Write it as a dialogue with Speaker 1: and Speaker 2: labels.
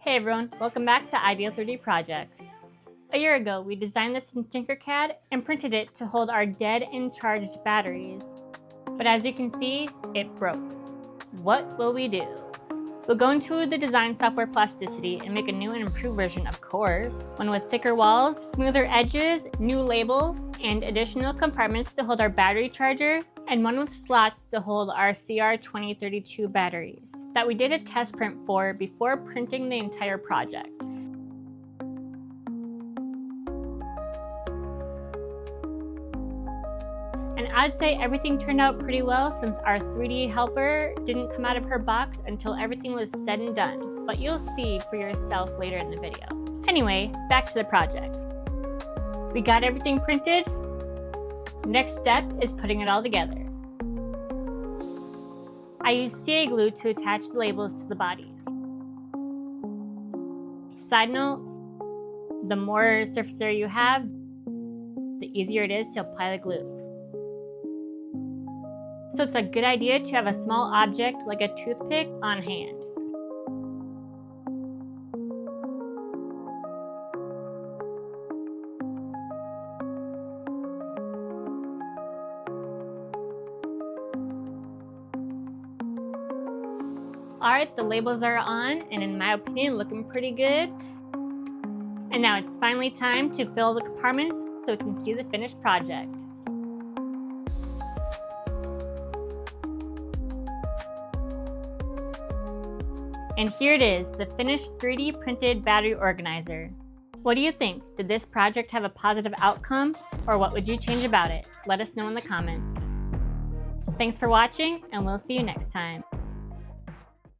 Speaker 1: Hey everyone, welcome back to Ideal 3D Projects. A year ago, we designed this in Tinkercad and printed it to hold our dead and charged batteries. But as you can see, it broke. What will we do? We'll go into the design software Plasticity and make a new and improved version, of course, one with thicker walls, smoother edges, new labels, and additional compartments to hold our battery charger, and one with slots to hold our CR2032 batteries that we did a test print for before printing the entire project. And I'd say everything turned out pretty well since our 3D helper didn't come out of her box until everything was said and done, but you'll see for yourself later in the video. Anyway, back to the project. We got everything printed. Next step is putting it all together. I used CA glue to attach the labels to the body. Side note, the more surface area you have, the easier it is to apply the glue. So it's a good idea to have a small object like a toothpick on hand. Alright, the labels are on, and in my opinion, looking pretty good. And now it's finally time to fill the compartments so we can see the finished project. And here it is, the finished 3D printed battery organizer. What do you think? Did this project have a positive outcome, or what would you change about it? Let us know in the comments. Thanks for watching, and we'll see you next time.